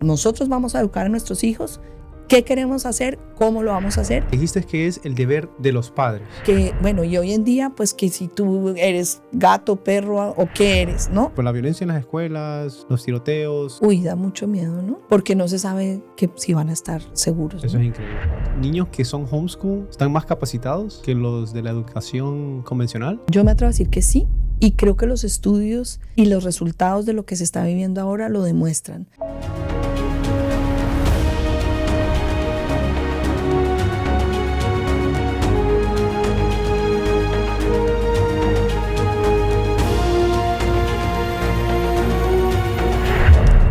nosotros vamos a educar a nuestros hijos. ¿Qué queremos hacer? ¿Cómo lo vamos a hacer? Dijiste que es el deber de los padres. Y hoy en día, pues que si tú eres gato, perro o qué eres, ¿no? Por la violencia en las escuelas, los tiroteos. Da mucho miedo, ¿no? Porque no se sabe si van a estar seguros, ¿no? Eso es increíble. Niños que son homeschool están más capacitados que los de la educación convencional. Yo me atrevo a decir que sí, y creo que los estudios y los resultados de lo que se está viviendo ahora lo demuestran.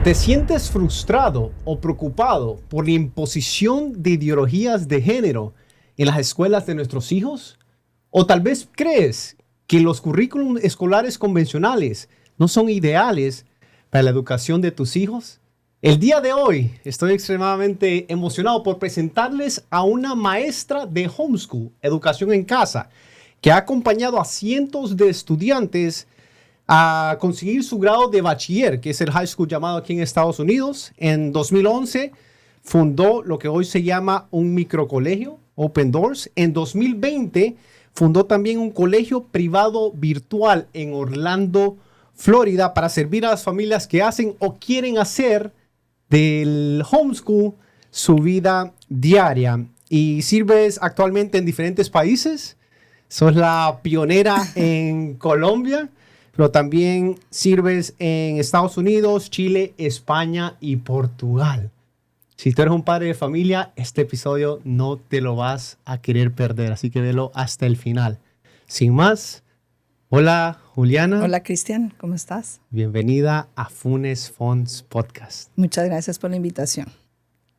¿Te sientes frustrado o preocupado por la imposición de ideologías de género en las escuelas de nuestros hijos? ¿O tal vez crees que los currículums escolares convencionales no son ideales para la educación de tus hijos? El día de hoy estoy extremadamente emocionado por presentarles a una maestra de homeschool, educación en casa, que ha acompañado a cientos de estudiantes a conseguir su grado de bachiller, que es el high school llamado aquí en Estados Unidos. En 2011 fundó lo que hoy se llama un microcolegio, Open Doors. En 2020 fundó también un colegio privado virtual en Orlando, Florida, para servir a las familias que hacen o quieren hacer del homeschool su vida diaria. Y sirves actualmente en diferentes países. Sos la pionera en Colombia, pero también sirves en Estados Unidos, Chile, España y Portugal. Si tú eres un padre de familia, este episodio no te lo vas a querer perder, así que velo hasta el final. Sin más, hola Juliana. Hola Cristian, ¿cómo estás? Bienvenida a Funes Fonts Podcast. Muchas gracias por la invitación.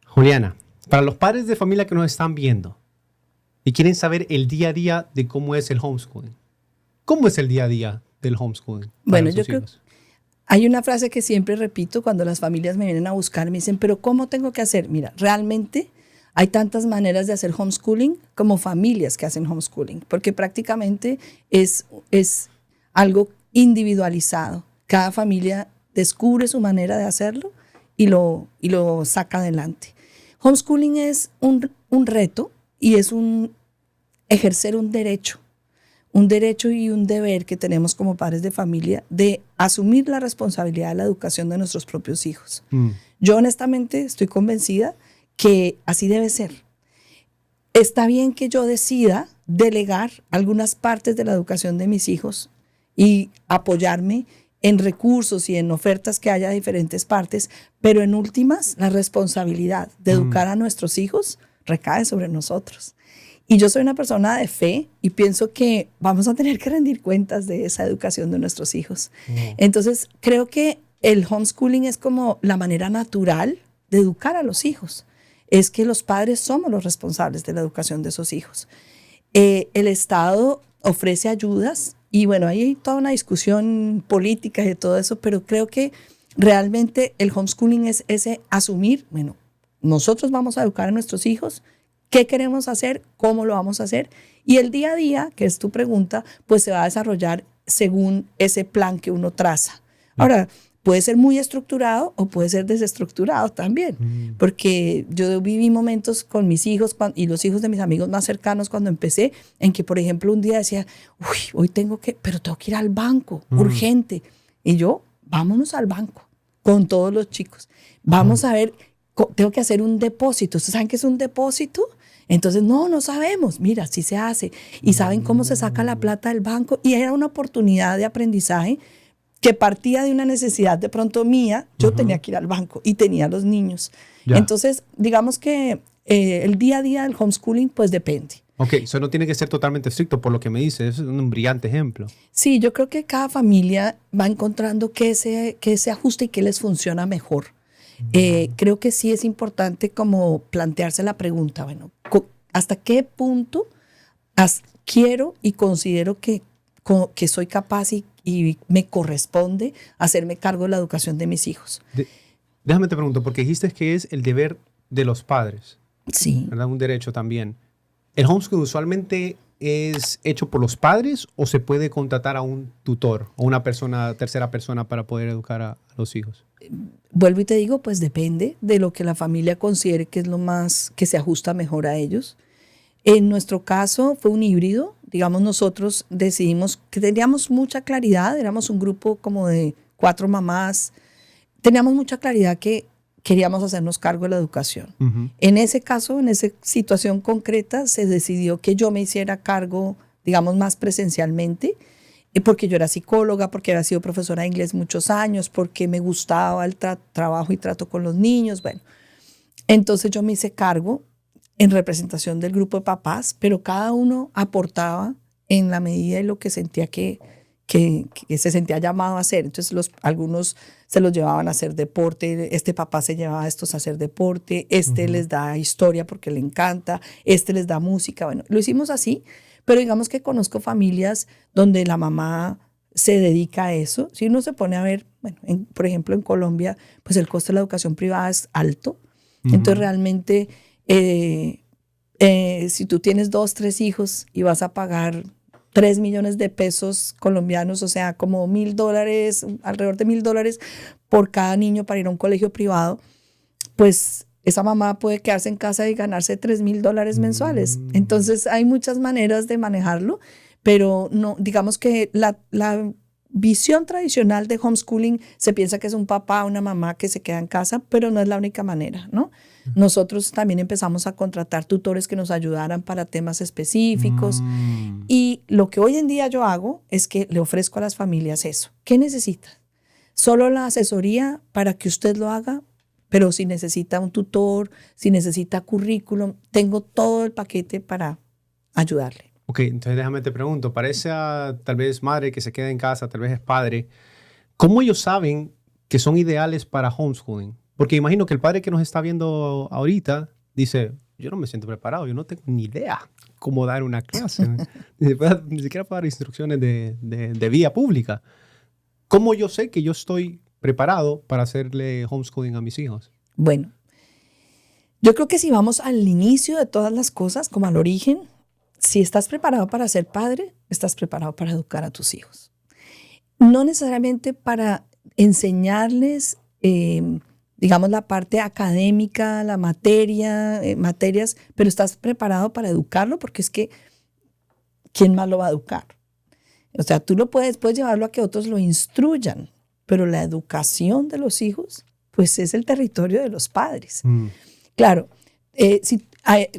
Juliana, para los padres de familia que nos están viendo y quieren saber el día a día de cómo es el homeschooling, ¿cómo es el día a día del homeschooling? Bueno, yo creo que hay una frase que siempre repito cuando las familias me vienen a buscar, me dicen, pero ¿cómo tengo que hacer? Mira, realmente hay tantas maneras de hacer homeschooling como familias que hacen homeschooling, porque prácticamente es algo individualizado. Cada familia descubre su manera de hacerlo y lo saca adelante. Homeschooling es un reto y es ejercer un derecho y un deber que tenemos como padres de familia de asumir la responsabilidad de la educación de nuestros propios hijos. Yo honestamente estoy convencida que así debe ser. Está bien que yo decida delegar algunas partes de la educación de mis hijos y apoyarme en recursos y en ofertas que haya de diferentes partes, pero en últimas la responsabilidad de educar a nuestros hijos recae sobre nosotros. Y yo soy una persona de fe y pienso que vamos a tener que rendir cuentas de esa educación de nuestros hijos. Entonces, creo que el homeschooling es como la manera natural de educar a los hijos. Es que los padres somos los responsables de la educación de esos hijos. El Estado ofrece ayudas y bueno, hay toda una discusión política y de todo eso, pero creo que realmente el homeschooling es ese asumir, bueno, nosotros vamos a educar a nuestros hijos. ¿Qué queremos hacer? ¿Cómo lo vamos a hacer? Y el día a día, que es tu pregunta, pues se va a desarrollar según ese plan que uno traza. Ahora, puede ser muy estructurado o puede ser desestructurado también, porque yo viví momentos con mis hijos y los hijos de mis amigos más cercanos cuando empecé, en que, por ejemplo, un día decía, hoy tengo que ir al banco, urgente. Y yo, vámonos al banco con todos los chicos. Vamos a ver, tengo que hacer un depósito. ¿Ustedes saben qué es un depósito? Entonces, no sabemos. Mira, sí se hace. Y saben cómo se saca la plata del banco. Y era una oportunidad de aprendizaje que partía de una necesidad de pronto mía. Yo tenía que ir al banco y tenía a los niños. Entonces, digamos que el día a día del homeschooling, pues depende. Ok, eso no tiene que ser totalmente estricto por lo que me dices. Es un brillante ejemplo. Sí, yo creo que cada familia va encontrando qué se ajusta y qué les funciona mejor. Creo que sí es importante como plantearse la pregunta, bueno, ¿hasta qué punto quiero y considero que soy capaz y me corresponde hacerme cargo de la educación de mis hijos? Déjame te pregunto, porque dijiste que es el deber de los padres. Sí. ¿Verdad? Un derecho también. ¿El homeschool usualmente es hecho por los padres o se puede contratar a un tutor o una tercera persona para poder educar a los hijos? vuelvo y te digo, pues depende de lo que la familia considere que es lo más, que se ajusta mejor a ellos. En nuestro caso fue un híbrido. Digamos, nosotros decidimos que teníamos mucha claridad, éramos un grupo como de 4 mamás, teníamos mucha claridad que queríamos hacernos cargo de la educación. En ese caso, en esa situación concreta, se decidió que yo me hiciera cargo, digamos, más presencialmente, porque yo era psicóloga, porque había sido profesora de inglés muchos años, porque me gustaba el trabajo y trato con los niños. Bueno, entonces yo me hice cargo en representación del grupo de papás, pero cada uno aportaba en la medida de lo que sentía que se sentía llamado a hacer. Entonces algunos se los llevaban a hacer deporte, este papá se llevaba a estos a hacer deporte, les da historia porque le encanta, les da música. Bueno, lo hicimos así, pero digamos que conozco familias donde la mamá se dedica a eso. Si uno se pone a ver, bueno, por ejemplo en Colombia, pues el costo de la educación privada es alto. Entonces realmente si tú tienes 2, 3 hijos y vas a pagar 3 millones de pesos colombianos, o sea, como $1,000, alrededor de $1,000 por cada niño para ir a un colegio privado, pues esa mamá puede quedarse en casa y ganarse $3,000 mensuales. Entonces hay muchas maneras de manejarlo, pero no, digamos que la visión tradicional de homeschooling se piensa que es un papá o una mamá que se queda en casa, pero no es la única manera, ¿no? Nosotros también empezamos a contratar tutores que nos ayudaran para temas específicos. Y lo que hoy en día yo hago es que le ofrezco a las familias eso. ¿Qué necesita? Solo la asesoría para que usted lo haga, pero si necesita un tutor, si necesita currículum, tengo todo el paquete para ayudarle. Ok, entonces déjame te pregunto, para esa tal vez madre que se queda en casa, tal vez es padre, ¿cómo ellos saben que son ideales para homeschooling? Porque imagino que el padre que nos está viendo ahorita dice, yo no me siento preparado, yo no tengo ni idea cómo dar una clase, ni siquiera puedo dar instrucciones de vía pública. ¿Cómo yo sé que yo estoy preparado para hacerle homeschooling a mis hijos? Bueno, yo creo que si vamos al inicio de todas las cosas, como al origen, si estás preparado para ser padre, estás preparado para educar a tus hijos. No necesariamente para enseñarles, digamos, la parte académica, la materias, pero estás preparado para educarlo, porque es que, ¿quién más lo va a educar? O sea, tú puedes llevarlo a que otros lo instruyan, pero la educación de los hijos, pues es el territorio de los padres. Claro,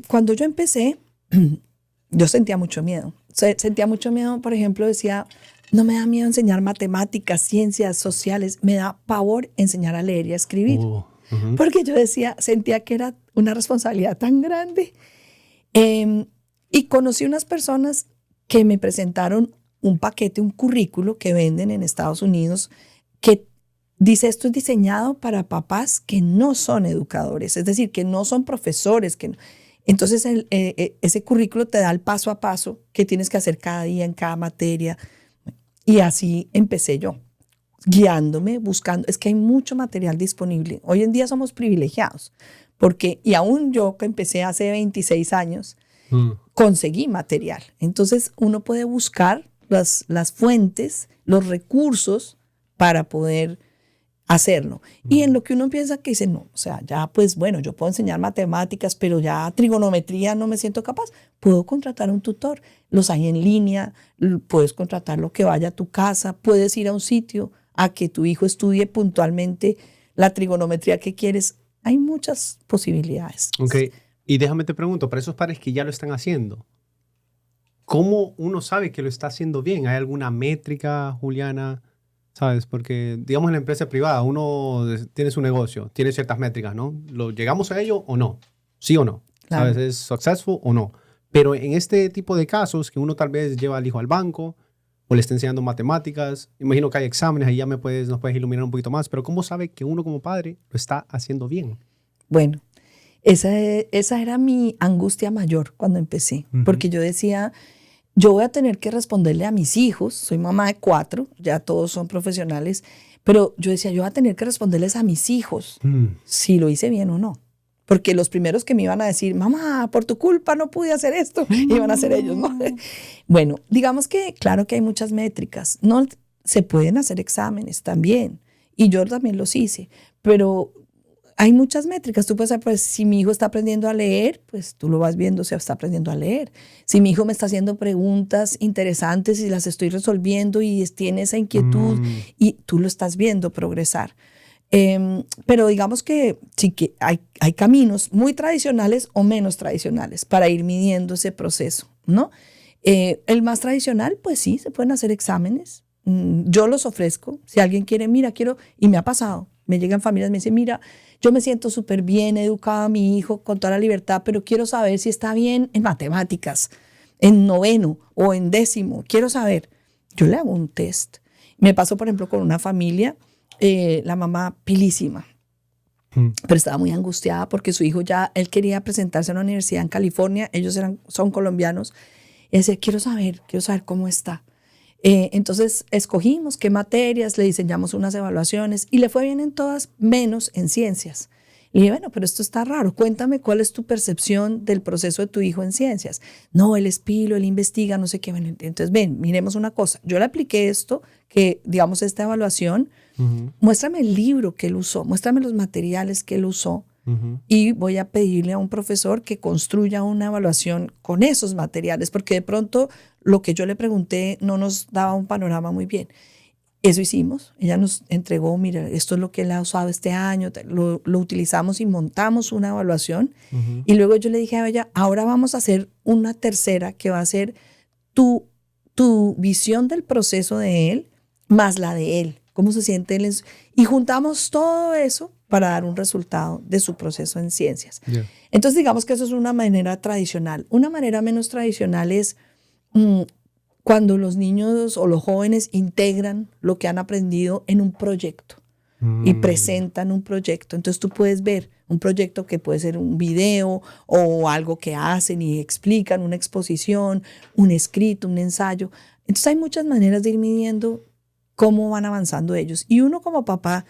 cuando yo empecé, yo sentía mucho miedo. Sentía mucho miedo, por ejemplo, decía, no me da miedo enseñar matemáticas, ciencias sociales, me da pavor enseñar a leer y a escribir. Porque yo sentía que era una responsabilidad tan grande. Y conocí unas personas que me presentaron un paquete, un currículo que venden en Estados Unidos que dice, esto es diseñado para papás que no son educadores, es decir, que no son profesores, Entonces, ese currículo te da el paso a paso que tienes que hacer cada día en cada materia. Y así empecé yo, guiándome, buscando. Es que hay mucho material disponible. Hoy en día somos privilegiados, y aún yo que empecé hace 26 años, conseguí material. Entonces, uno puede buscar las fuentes, los recursos para poder hacerlo. Y en lo que uno piensa que dice, no, o sea, ya pues bueno, yo puedo enseñar matemáticas, pero ya trigonometría no me siento capaz, puedo contratar a un tutor, los hay en línea, puedes contratarlo que vaya a tu casa, puedes ir a un sitio a que tu hijo estudie puntualmente la trigonometría que quieres. Hay muchas posibilidades. Ok, y déjame te pregunto, para esos padres que ya lo están haciendo, ¿cómo uno sabe que lo está haciendo bien? ¿Hay alguna métrica, Juliana? ¿Sabes? Porque, digamos, en la empresa privada, uno tiene su negocio, tiene ciertas métricas, ¿no? ¿Llegamos a ello o no? ¿Sí o no? Claro. ¿Sabes? ¿Es successful o no? Pero en este tipo de casos, que uno tal vez lleva al hijo al banco o le está enseñando matemáticas, imagino que hay exámenes, ahí ya nos puedes iluminar un poquito más, pero ¿cómo sabe que uno como padre lo está haciendo bien? Bueno, esa era mi angustia mayor cuando empecé, porque yo decía, yo voy a tener que responderle a mis hijos, soy mamá de 4, ya todos son profesionales, pero yo decía, yo voy a tener que responderles a mis hijos si lo hice bien o no. Porque los primeros que me iban a decir, mamá, por tu culpa no pude hacer esto, iban a ser ellos, ¿no? Bueno, digamos que claro que hay muchas métricas, no se pueden hacer exámenes también, Y yo también los hice, pero hay muchas métricas. Tú puedes saber, pues, si mi hijo está aprendiendo a leer, pues tú lo vas viendo si está aprendiendo a leer. Si mi hijo me está haciendo preguntas interesantes y las estoy resolviendo y tiene esa inquietud y tú lo estás viendo progresar. Pero digamos que sí que hay caminos muy tradicionales o menos tradicionales para ir midiendo ese proceso, ¿no? El más tradicional, pues sí, se pueden hacer exámenes. Yo los ofrezco. Si alguien quiere, mira, quiero, y me ha pasado, me llegan familias, me dicen, mira, yo me siento súper bien, he educado a mi hijo con toda la libertad, pero quiero saber si está bien en matemáticas, en noveno o en décimo. Quiero saber. Yo le hago un test. Me pasó, por ejemplo, con una familia, la mamá pilísima, pero estaba muy angustiada porque su hijo ya, él quería presentarse a una universidad en California, ellos son colombianos, y decía, quiero saber cómo está. Entonces escogimos qué materias, le diseñamos unas evaluaciones y le fue bien en todas, menos en ciencias. Y dije, bueno, pero esto está raro, cuéntame cuál es tu percepción del proceso de tu hijo en ciencias. No, él es pilo, él investiga, no sé qué. Bueno, entonces ven, miremos una cosa, yo le apliqué esto, que digamos esta evaluación, muéstrame el libro que él usó, muéstrame los materiales que él usó. Y voy a pedirle a un profesor que construya una evaluación con esos materiales, porque de pronto lo que yo le pregunté no nos daba un panorama muy bien. Eso hicimos. Ella nos entregó, mira, esto es lo que él ha usado este año, lo utilizamos y montamos una evaluación. Y luego yo le dije a ella, ahora vamos a hacer una tercera que va a ser tu visión del proceso de él más la de él. ¿Cómo se siente él? Y juntamos todo eso para dar un resultado de su proceso en ciencias. Yeah. Entonces, digamos que eso es una manera tradicional. Una manera menos tradicional es cuando los niños o los jóvenes integran lo que han aprendido en un proyecto y presentan un proyecto. Entonces, tú puedes ver un proyecto que puede ser un video o algo que hacen y explican, una exposición, un escrito, un ensayo. Entonces, hay muchas maneras de ir midiendo cómo van avanzando ellos. Y uno como papá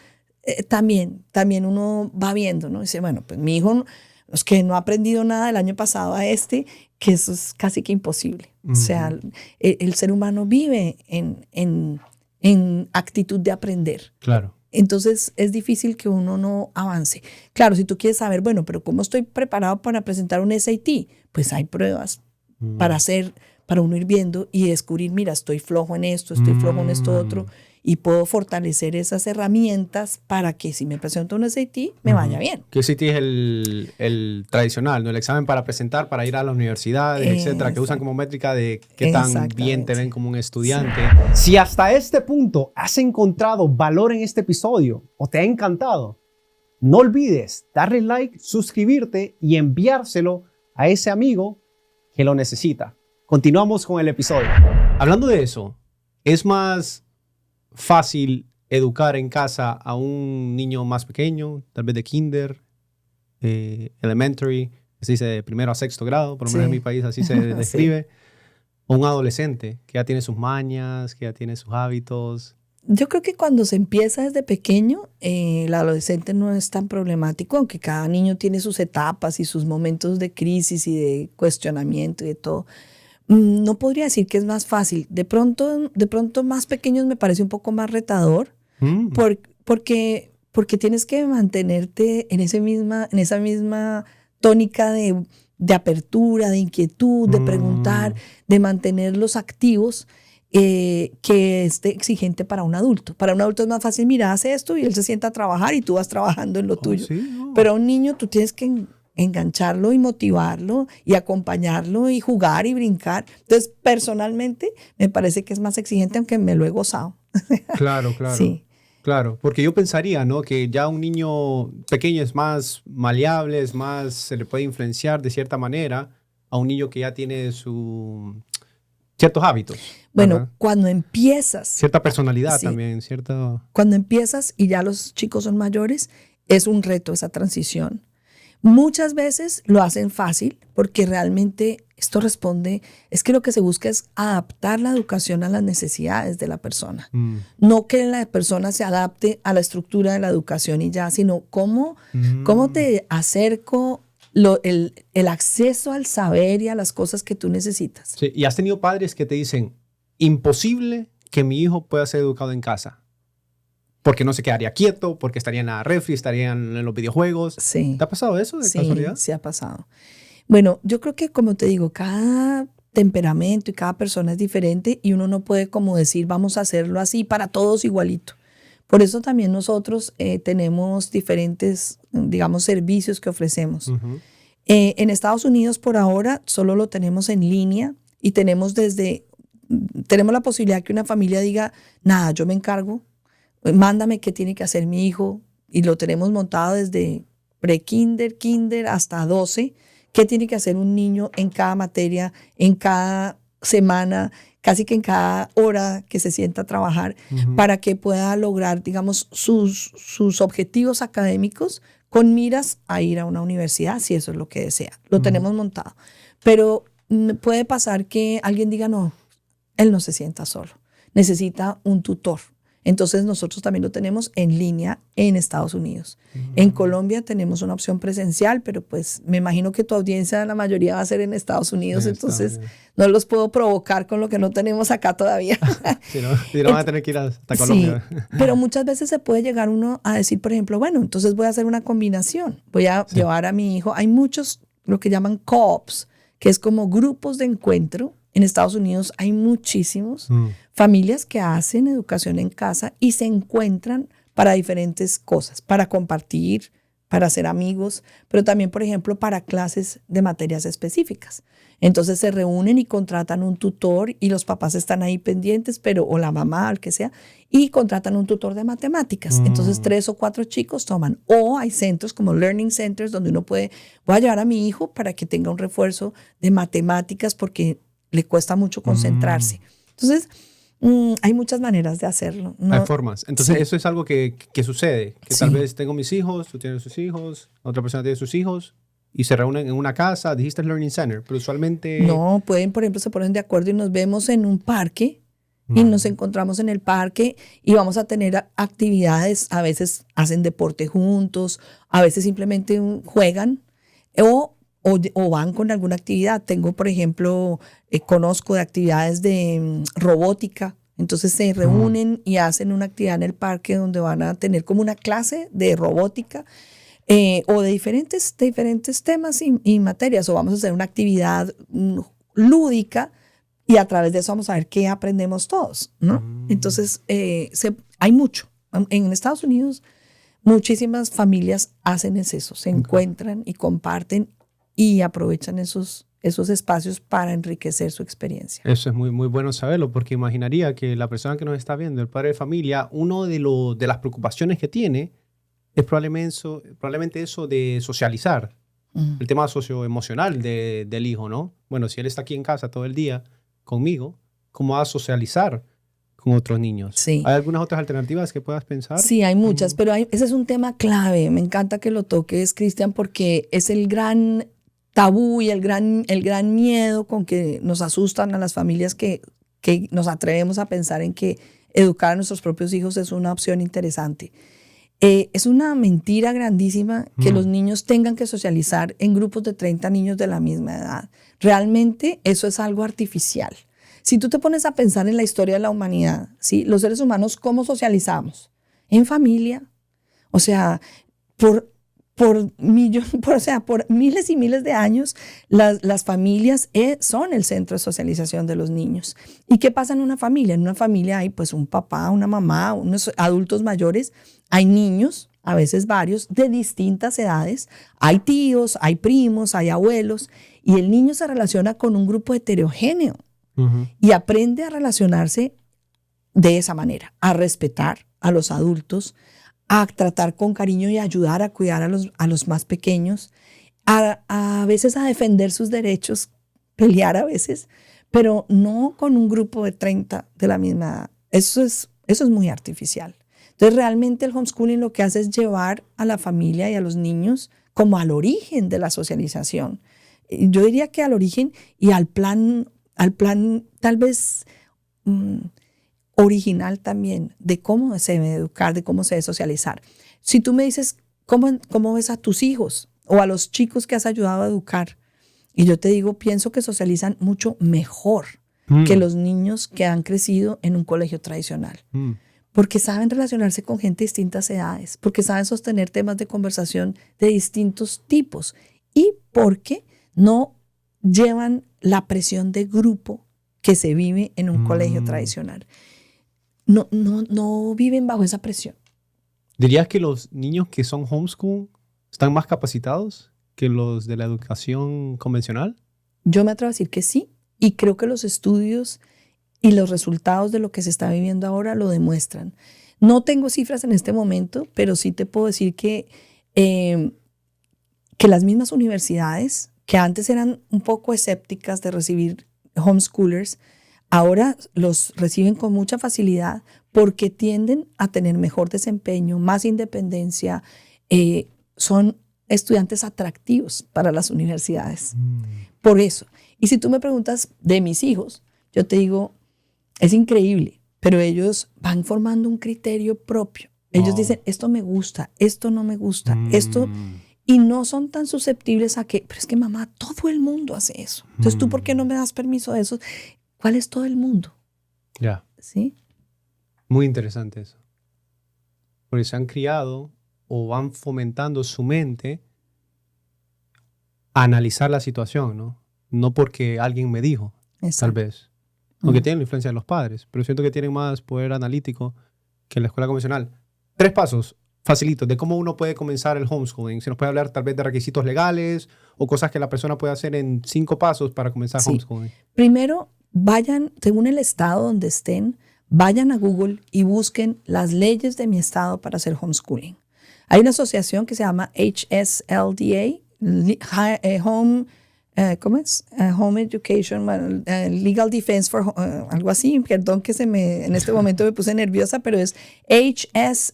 también uno va viendo, ¿no? Dice, bueno, pues mi hijo es que no ha aprendido nada del año pasado a que eso es casi que imposible. O sea, el ser humano vive en actitud de aprender. Claro. Entonces es difícil que uno no avance. Claro, si tú quieres saber, bueno, pero ¿cómo estoy preparado para presentar un SAT? Pues hay pruebas para uno ir viendo y descubrir, mira, estoy flojo en esto, estoy flojo en esto otro, y puedo fortalecer esas herramientas para que si me presento un SAT me vaya bien. Que SAT es el tradicional, ¿no? El examen para presentar, para ir a las universidades, etcétera, que usan como métrica de qué tan bien te ven como un estudiante. Sí. Si hasta este punto has encontrado valor en este episodio o te ha encantado, no olvides darle like, suscribirte y enviárselo a ese amigo que lo necesita. Continuamos con el episodio. Hablando de eso, es más fácil educar en casa a un niño más pequeño, tal vez de kinder, elementary, se dice de primero a sexto grado, por lo menos en mi país así se describe, sí. O un adolescente que ya tiene sus mañas, que ya tiene sus hábitos. Yo creo que cuando se empieza desde pequeño, el adolescente no es tan problemático, aunque cada niño tiene sus etapas y sus momentos de crisis y de cuestionamiento y de todo. No podría decir que es más fácil. De pronto más pequeños me parece un poco más retador porque tienes que mantenerte en esa misma tónica de apertura, de inquietud, de preguntar, de mantenerlos activos, que es exigente para un adulto. Para un adulto es más fácil, mira, hace esto y él se sienta a trabajar y tú vas trabajando en lo tuyo. Sí, no. Pero a un niño tú tienes que engancharlo y motivarlo y acompañarlo y jugar y brincar. Entonces, personalmente, me parece que es más exigente, aunque me lo he gozado. Claro. Sí. Claro, porque yo pensaría, ¿no? Que ya un niño pequeño es más maleable, se le puede influenciar de cierta manera a un niño que ya tiene ciertos hábitos. Bueno, ¿verdad? Cuando empiezas... Cierta personalidad sí, también, cierta... Cuando empiezas y ya los chicos son mayores, es un reto esa transición. Muchas veces lo hacen fácil porque realmente esto responde, es que lo que se busca es adaptar la educación a las necesidades de la persona. No que la persona se adapte a la estructura de la educación y ya, sino cómo te acerco el acceso al saber y a las cosas que tú necesitas. Sí, y has tenido padres que te dicen, imposible que mi hijo pueda ser educado en casa. porque no se quedaría quieto, porque estaría en la refri, estarían en los videojuegos. Sí. ¿Te ha pasado eso de casualidad? Sí ha pasado. Bueno, yo creo que, como te digo, cada temperamento y cada persona es diferente y uno no puede como decir vamos a hacerlo así para todos igualito. Por eso también nosotros tenemos diferentes, digamos, servicios que ofrecemos. Uh-huh. En Estados Unidos por ahora solo lo tenemos en línea y tenemos la posibilidad que una familia diga, nada, yo me encargo, mándame qué tiene que hacer mi hijo, y lo tenemos montado desde pre-kinder, kinder hasta 12, qué tiene que hacer un niño en cada materia, en cada semana, casi que en cada hora que se sienta a trabajar, Uh-huh. para que pueda lograr, digamos, sus objetivos académicos con miras a ir a una universidad, si eso es lo que desea. Lo Uh-huh. tenemos montado. Pero puede pasar que alguien diga, no, él no se sienta solo, necesita un tutor. Entonces nosotros también lo tenemos en línea en Estados Unidos. Uh-huh. En Colombia tenemos una opción presencial, pero pues me imagino que tu audiencia, la mayoría va a ser en Estados Unidos, entonces no los puedo provocar con lo que no tenemos acá todavía. Si no van a tener que ir hasta Colombia. Sí, pero muchas veces se puede llegar uno a decir, por ejemplo, bueno, entonces voy a hacer una combinación, voy a llevar a mi hijo. Hay muchos, lo que llaman co-ops, que es como grupos de encuentro. En Estados Unidos hay muchísimos familias que hacen educación en casa y se encuentran para diferentes cosas, para compartir, para ser amigos, pero también, por ejemplo, para clases de materias específicas. Entonces se reúnen y contratan un tutor y los papás están ahí pendientes, o la mamá, el que sea, y contratan un tutor de matemáticas. Entonces 3 o 4 chicos toman. O hay centros como learning centers donde uno voy a llevar a mi hijo para que tenga un refuerzo de matemáticas porque le cuesta mucho concentrarse. Entonces, hay muchas maneras de hacerlo. Hay formas. Entonces, eso es algo que sucede. Que tal vez tengo mis hijos, tú tienes sus hijos, otra persona tiene sus hijos, y se reúnen en una casa. Dijiste Learning Center, pero usualmente... No, pueden, por ejemplo, se ponen de acuerdo y nos vemos en un parque y nos encontramos en el parque y vamos a tener actividades. A veces hacen deporte juntos, a veces simplemente juegan o van con alguna actividad. Tengo, por ejemplo, conozco de actividades de robótica. Entonces se reúnen y hacen una actividad en el parque donde van a tener como una clase de robótica o de diferentes temas y materias. O vamos a hacer una actividad lúdica y a través de eso vamos a ver qué aprendemos todos, ¿no? Entonces hay mucho. En Estados Unidos muchísimas familias hacen eso, se encuentran y comparten y aprovechan esos espacios para enriquecer su experiencia. Eso es muy, muy bueno saberlo, porque imaginaría que la persona que nos está viendo, el padre de familia, uno de las preocupaciones que tiene es probablemente eso de socializar, el tema socioemocional del hijo, ¿no? Bueno, si él está aquí en casa todo el día conmigo, ¿cómo va a socializar con otros niños? Sí. ¿Hay algunas otras alternativas que puedas pensar? Sí, hay muchas, pero ese es un tema clave. Me encanta que lo toques, Cristian, porque es el gran tabú y el gran miedo con que nos asustan a las familias que nos atrevemos a pensar en que educar a nuestros propios hijos es una opción interesante. Es una mentira grandísima que los niños tengan que socializar en grupos de 30 niños de la misma edad. Realmente eso es algo artificial. Si tú te pones a pensar en la historia de la humanidad, ¿sí? Los seres humanos, ¿cómo socializamos? En familia. O sea, por miles y miles de años, las familias son el centro de socialización de los niños. ¿Y qué pasa en una familia? En una familia hay pues un papá, una mamá, unos adultos mayores, hay niños, a veces varios, de distintas edades, hay tíos, hay primos, hay abuelos, y el niño se relaciona con un grupo heterogéneo y aprende a relacionarse de esa manera, a respetar a los adultos, a tratar con cariño y ayudar a cuidar a los más pequeños, a veces a defender sus derechos, pelear a veces, pero no con un grupo de 30 de la misma edad. Eso es muy artificial. Entonces realmente el homeschooling lo que hace es llevar a la familia y a los niños como al origen de la socialización. Yo diría que al origen y al plan tal vez original también de cómo se debe educar, de cómo se debe socializar. Si tú me dices, ¿cómo ves a tus hijos o a los chicos que has ayudado a educar? Y yo te digo, pienso que socializan mucho mejor que los niños que han crecido en un colegio tradicional. porque saben relacionarse con gente de distintas edades, porque saben sostener temas de conversación de distintos tipos y porque no llevan la presión de grupo que se vive en un colegio tradicional. No viven bajo esa presión. ¿Dirías que los niños que son homeschool están más capacitados que los de la educación convencional? Yo me atrevo a decir que sí, y creo que los estudios y los resultados de lo que se está viviendo ahora lo demuestran. No tengo cifras en este momento, pero sí te puedo decir que las mismas universidades, que antes eran un poco escépticas de recibir homeschoolers, ahora los reciben con mucha facilidad porque tienden a tener mejor desempeño, más independencia, son estudiantes atractivos para las universidades. Por eso. Y si tú me preguntas de mis hijos, yo te digo, es increíble, pero ellos van formando un criterio propio. Ellos dicen, esto me gusta, esto no me gusta, esto... Y no son tan susceptibles a que, pero es que mamá, todo el mundo hace eso. Entonces, ¿tú por qué no me das permiso de eso? ¿Cuál es todo el mundo? Ya. ¿Sí? Muy interesante eso. Porque se han criado o van fomentando su mente a analizar la situación, ¿no? No porque alguien me dijo, tal vez. Aunque tienen la influencia de los padres, pero siento que tienen más poder analítico que en la escuela convencional. 3 pasos facilitos de cómo uno puede comenzar el homeschooling. Se nos puede hablar tal vez de requisitos legales o cosas que la persona puede hacer en 5 pasos para comenzar homeschooling. Primero, vayan, según el estado donde estén, vayan a Google y busquen las leyes de mi estado para hacer homeschooling. Hay una asociación que se llama HSLDA, Home Education, Legal Defense for, algo así. Perdón que en este momento me puse nerviosa, pero es HSLDA,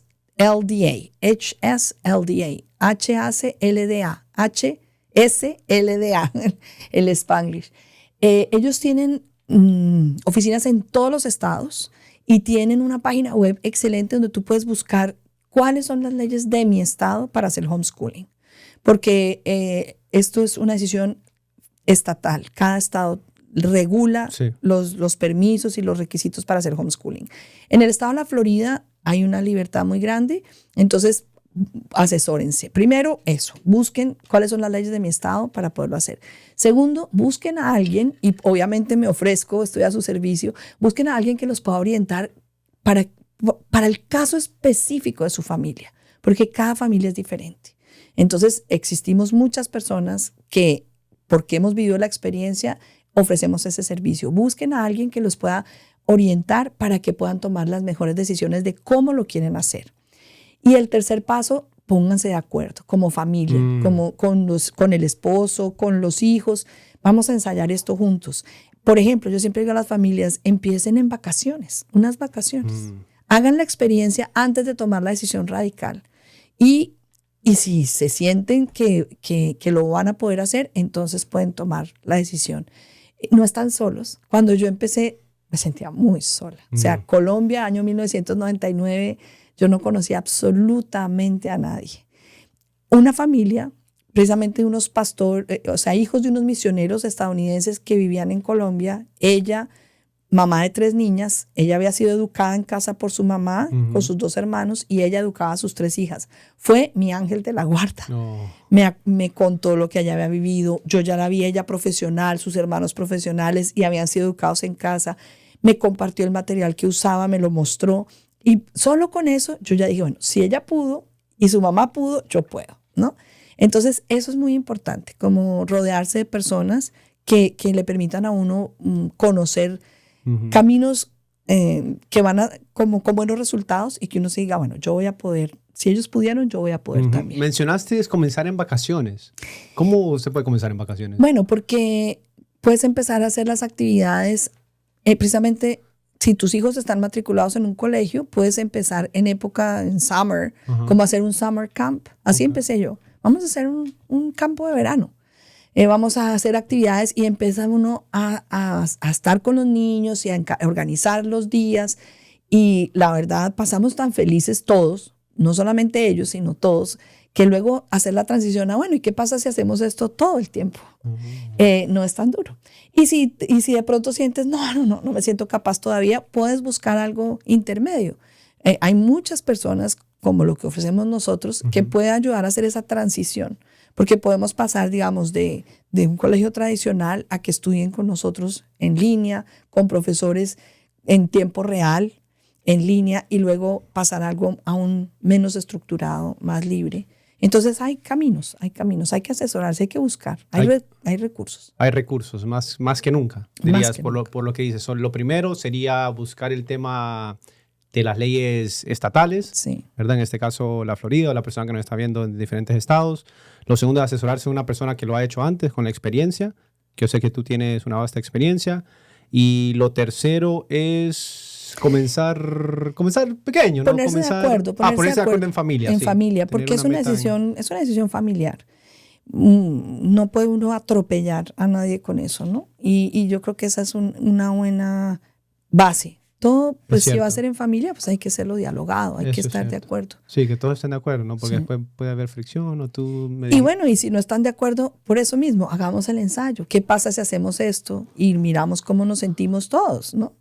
HSLDA, el Spanglish. Ellos tienen oficinas en todos los estados y tienen una página web excelente donde tú puedes buscar cuáles son las leyes de mi estado para hacer homeschooling. Porque esto es una decisión estatal. Cada estado regula los permisos y los requisitos para hacer homeschooling. En el estado de la Florida hay una libertad muy grande, entonces asesórense. Primero, eso, busquen cuáles son las leyes de mi estado para poderlo hacer. Segundo, busquen a alguien, y obviamente me ofrezco, estoy a su servicio, busquen a alguien que los pueda orientar para el caso específico de su familia, porque cada familia es diferente. Entonces, existimos muchas personas que, porque hemos vivido la experiencia, ofrecemos ese servicio. Busquen a alguien que los pueda orientar para que puedan tomar las mejores decisiones de cómo lo quieren hacer. Y el tercer paso, pónganse de acuerdo como familia, como con el esposo, con los hijos. Vamos a ensayar esto juntos. Por ejemplo, yo siempre digo a las familias, empiecen en vacaciones, unas vacaciones. Hagan la experiencia antes de tomar la decisión radical. Y si se sienten que lo van a poder hacer, entonces pueden tomar la decisión. No están solos. Cuando yo empecé, me sentía muy sola. O sea, Colombia, año 1999, yo no conocía absolutamente a nadie. Una familia, precisamente unos pastores, hijos de unos misioneros estadounidenses que vivían en Colombia. Ella, mamá de 3 niñas, ella había sido educada en casa por su mamá, con sus 2 hermanos, y ella educaba a sus 3 hijas. Fue mi ángel de la guarda. Me contó lo que ella había vivido. Yo ya la vi ella profesional, sus hermanos profesionales, y habían sido educados en casa. Me compartió el material que usaba, me lo mostró. Y solo con eso yo ya dije, bueno, si ella pudo y su mamá pudo, yo puedo, ¿no? Entonces, eso es muy importante, como rodearse de personas que le permitan a uno conocer caminos que van con buenos resultados y que uno se diga, bueno, yo voy a poder, si ellos pudieron, yo voy a poder también. Mencionaste es comenzar en vacaciones. ¿Cómo se puede comenzar en vacaciones? Bueno, porque puedes empezar a hacer las actividades, precisamente si tus hijos están matriculados en un colegio, puedes empezar en summer, como hacer un summer camp. Así empecé yo. Vamos a hacer un campo de verano. Vamos a hacer actividades y empieza uno a estar con los niños y a organizar los días. Y la verdad, pasamos tan felices todos, no solamente ellos, sino todos, que luego hacer la transición a, bueno, ¿y qué pasa si hacemos esto todo el tiempo? No es tan duro. Y si de pronto sientes, no me siento capaz todavía, puedes buscar algo intermedio. Hay muchas personas, como lo que ofrecemos nosotros, que pueden ayudar a hacer esa transición, porque podemos pasar, digamos, de un colegio tradicional a que estudien con nosotros en línea, con profesores en tiempo real, en línea, y luego pasar a algo aún menos estructurado, más libre. Entonces hay caminos, hay que asesorarse, hay que buscar, hay recursos. Hay recursos, más que nunca, dirías, por lo que dices. Lo primero sería buscar el tema de las leyes estatales, sí, ¿verdad? En este caso, la Florida, o la persona que nos está viendo en diferentes estados. Lo segundo es asesorarse de una persona que lo ha hecho antes, con la experiencia, que yo sé que tú tienes una vasta experiencia. Y lo tercero es comenzar pequeño, ¿no? Ponerse de acuerdo en familia. En sí. familia, porque es una decisión familiar. No puede uno atropellar a nadie con eso, ¿no? Y yo creo que esa es una buena base. Todo, pues si va a ser en familia, pues hay que hacerlo dialogado, hay que estar de acuerdo. Sí, que todos estén de acuerdo, ¿no? Porque después puede haber fricción o tú... Y bueno, y si no están de acuerdo, por eso mismo, hagamos el ensayo. ¿Qué pasa si hacemos esto y miramos cómo nos sentimos todos, ¿no?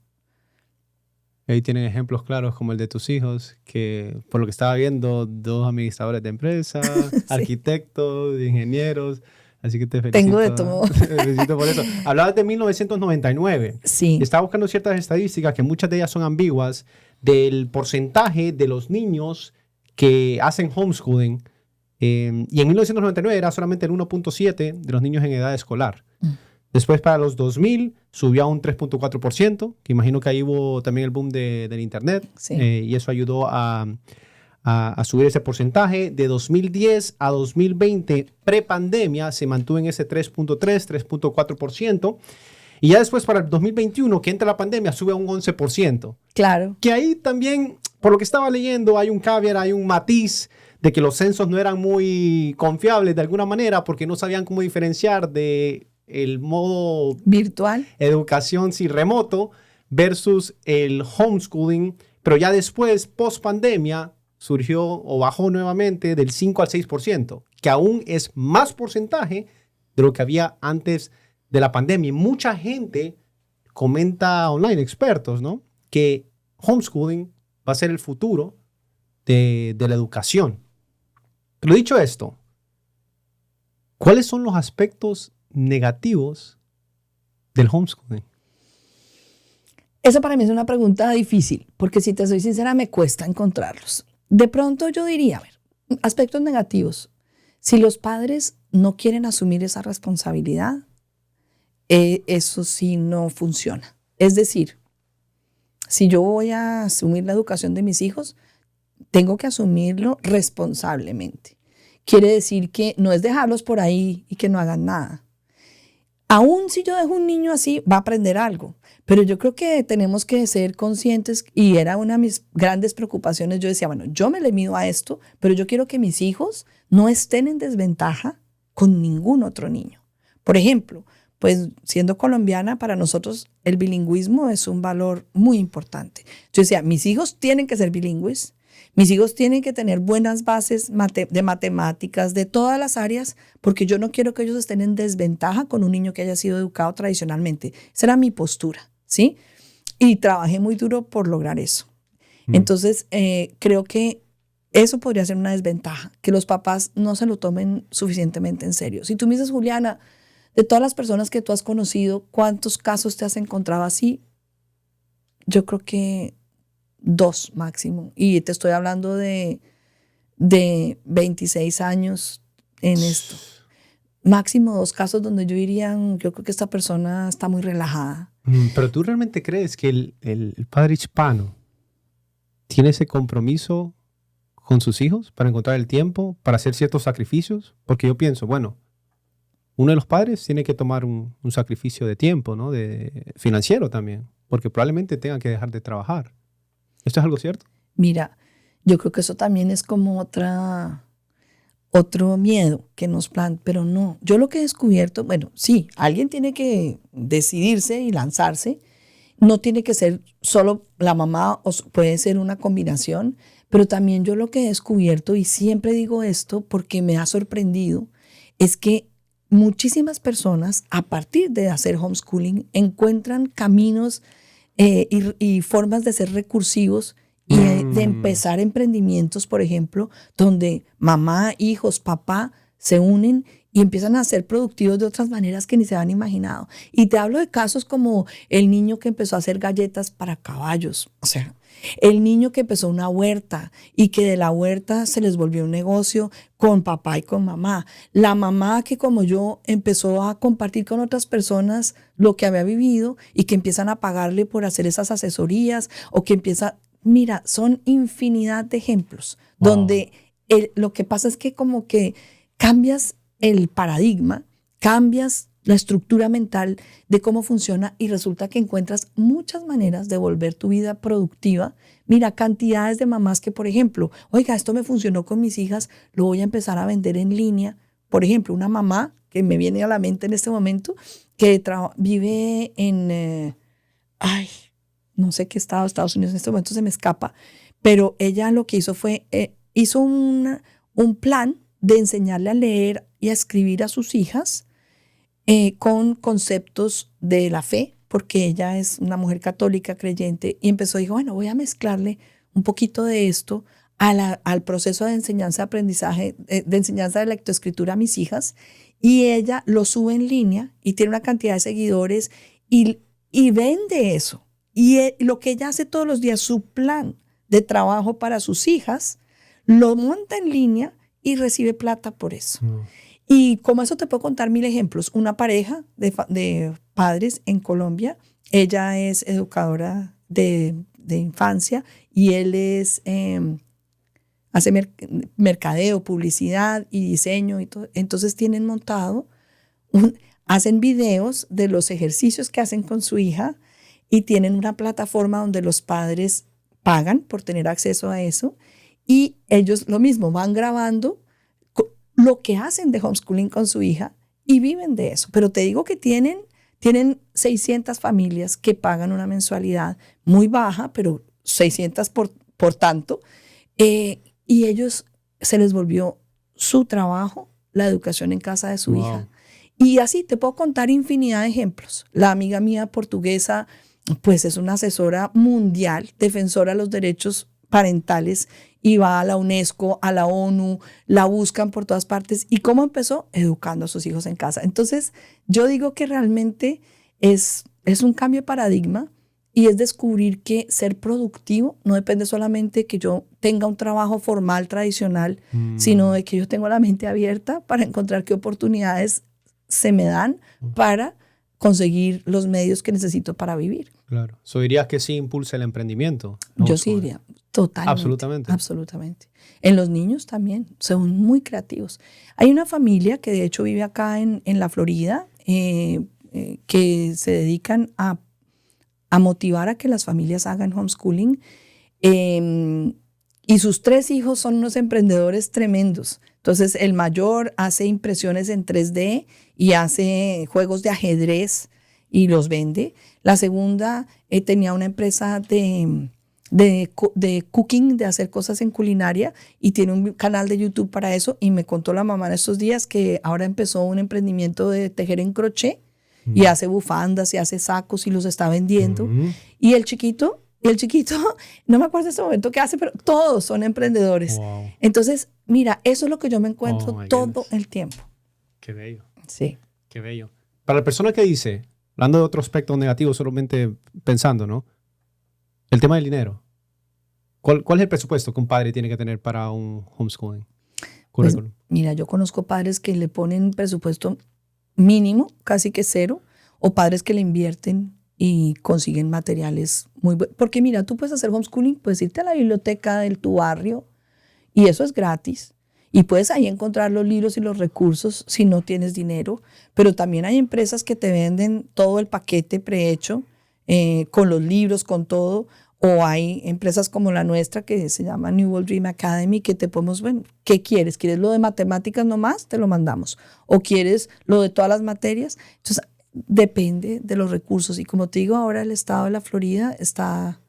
Ahí tienen ejemplos claros como el de tus hijos, que por lo que estaba viendo, 2 administradores de empresa, sí, arquitectos, ingenieros, así que te felicito. Tengo de todo. Te felicito por eso. Hablabas de 1999. Sí. Estaba buscando ciertas estadísticas, que muchas de ellas son ambiguas, del porcentaje de los niños que hacen homeschooling. Y en 1999 era solamente el 1.7% de los niños en edad escolar. Después, para los 2000, subió a un 3.4%, que imagino que ahí hubo también el boom del Internet, sí, y eso ayudó a subir ese porcentaje. De 2010 a 2020, prepandemia, se mantuvo en ese 3.4%, y ya después para el 2021, que entra la pandemia, sube a un 11%. Claro. Que ahí también, por lo que estaba leyendo, hay un caveat, hay un matiz de que los censos no eran muy confiables de alguna manera, porque no sabían cómo diferenciar de el modo virtual, educación sí, remoto, versus el homeschooling, pero ya después, post pandemia, surgió o bajó nuevamente del 5 al 6%, que aún es más porcentaje de lo que había antes de la pandemia. Y mucha gente comenta online, expertos, ¿no?, que homeschooling va a ser el futuro de la educación. Pero dicho esto, ¿cuáles son los aspectos negativos del homeschooling? Eso para mí es una pregunta difícil, porque si te soy sincera, me cuesta encontrarlos. De pronto yo diría, a ver, aspectos negativos. Si los padres no quieren asumir esa responsabilidad, eso sí no funciona. Es decir, si yo voy a asumir la educación de mis hijos, tengo que asumirlo responsablemente. Quiere decir que no es dejarlos por ahí y que no hagan nada. Aún si yo dejo un niño así, va a aprender algo. Pero yo creo que tenemos que ser conscientes, y era una de mis grandes preocupaciones. Yo decía, bueno, yo me le mido a esto, pero yo quiero que mis hijos no estén en desventaja con ningún otro niño. Por ejemplo, pues siendo colombiana, para nosotros el bilingüismo es un valor muy importante. Yo decía, mis hijos tienen que ser bilingües, mis hijos tienen que tener buenas bases de matemáticas, de todas las áreas, porque yo no quiero que ellos estén en desventaja con un niño que haya sido educado tradicionalmente. Esa era mi postura, ¿sí? Y trabajé muy duro por lograr eso. Entonces, creo que eso podría ser una desventaja, que los papás no se lo tomen suficientemente en serio. Si tú me dices, Juliana, de todas las personas que tú has conocido, ¿cuántos casos te has encontrado así? Yo creo que 2 máximo. Y te estoy hablando de 26 años en esto. Máximo 2 casos donde yo diría, yo creo que esta persona está muy relajada. Pero ¿tú realmente crees que el padre hispano tiene ese compromiso con sus hijos para encontrar el tiempo, para hacer ciertos sacrificios? Porque yo pienso, bueno, uno de los padres tiene que tomar un sacrificio de tiempo, ¿no? Financiero también, porque probablemente tenga que dejar de trabajar. ¿Esto es algo cierto? Mira, yo creo que eso también es como otro miedo que nos plantea, pero no. Yo lo que he descubierto, bueno, sí, alguien tiene que decidirse y lanzarse. No tiene que ser solo la mamá, o puede ser una combinación, pero también yo lo que he descubierto, y siempre digo esto porque me ha sorprendido, es que muchísimas personas, a partir de hacer homeschooling, encuentran caminos y formas de ser recursivos y de empezar emprendimientos, por ejemplo, donde mamá, hijos, papá se unen y empiezan a ser productivos de otras maneras que ni se han imaginado. Y te hablo de casos como el niño que empezó a hacer galletas para caballos, o sea, el niño que empezó una huerta y que de la huerta se les volvió un negocio con papá y con mamá. La mamá que como yo empezó a compartir con otras personas lo que había vivido y que empiezan a pagarle por hacer esas asesorías o que empieza... Mira, son infinidad de ejemplos donde lo que pasa es que como que cambias el paradigma, cambias la estructura mental de cómo funciona y resulta que encuentras muchas maneras de volver tu vida productiva. Mira, cantidades de mamás que, por ejemplo, oiga, esto me funcionó con mis hijas, lo voy a empezar a vender en línea. Por ejemplo, una mamá que me viene a la mente en este momento que vive en, no sé qué estado, Estados Unidos en este momento se me escapa, pero ella lo que hizo fue, hizo un plan de enseñarle a leer y a escribir a sus hijas con conceptos de la fe, porque ella es una mujer católica creyente y dijo, bueno, voy a mezclarle un poquito de esto al proceso de enseñanza-aprendizaje, de enseñanza de lectoescritura a mis hijas, y ella lo sube en línea y tiene una cantidad de seguidores y vende eso. Y lo que ella hace todos los días, su plan de trabajo para sus hijas, lo monta en línea y recibe plata por eso. Y como eso te puedo contar 1000 ejemplos. Una pareja de padres en Colombia, ella es educadora de infancia y él hace mercadeo, publicidad y diseño y todo. Entonces tienen montado, hacen videos de los ejercicios que hacen con su hija y tienen una plataforma donde los padres pagan por tener acceso a eso y ellos lo mismo, van grabando lo que hacen de homeschooling con su hija y viven de eso. Pero te digo que tienen 600 familias que pagan una mensualidad muy baja, pero 600 por tanto, y ellos se les volvió su trabajo, la educación en casa de su hija. Y así te puedo contar infinidad de ejemplos. La amiga mía portuguesa, pues es una asesora mundial, defensora de los derechos parentales, y va a la UNESCO, a la ONU, la buscan por todas partes. ¿Y cómo empezó? Educando a sus hijos en casa. Entonces, yo digo que realmente es un cambio de paradigma y es descubrir que ser productivo no depende solamente de que yo tenga un trabajo formal, tradicional, sino de que yo tengo la mente abierta para encontrar qué oportunidades se me dan para conseguir los medios que necesito para vivir. Claro. ¿So dirías que sí impulsa el emprendimiento? Yo sí diría, totalmente. Absolutamente. Absolutamente. En los niños también, son muy creativos. Hay una familia que de hecho vive acá en la Florida, que se dedican a motivar a que las familias hagan homeschooling. Y sus 3 hijos son unos emprendedores tremendos. Entonces, el mayor hace impresiones en 3D y hace juegos de ajedrez y los vende. La segunda tenía una empresa de cooking, de hacer cosas en culinaria y tiene un canal de YouTube para eso. Y me contó la mamá en estos días que ahora empezó un emprendimiento de tejer en crochet y hace bufandas y hace sacos y los está vendiendo. Y el chiquito, no me acuerdo en este momento qué hace, pero todos son emprendedores. Wow. Entonces, mira, eso es lo que yo me encuentro todo el tiempo. Qué bello. Sí. Qué bello. Para la persona que dice, hablando de otro aspecto negativo, solamente pensando, ¿no? El tema del dinero. ¿Cuál es el presupuesto que un padre tiene que tener para un homeschooling? Pues, mira, yo conozco padres que le ponen presupuesto mínimo, casi que 0, o padres que le invierten y consiguen materiales muy buenos. Porque mira, tú puedes hacer homeschooling, puedes irte a la biblioteca de tu barrio y eso es gratis. Y puedes ahí encontrar los libros y los recursos si no tienes dinero. Pero también hay empresas que te venden todo el paquete prehecho, con los libros, con todo. O hay empresas como la nuestra que se llama New World Dream Academy que te podemos, bueno, ¿qué quieres? ¿Quieres lo de matemáticas nomás? Te lo mandamos. ¿O quieres lo de todas las materias? Entonces, depende de los recursos. Y como te digo, ahora el estado de la Florida está,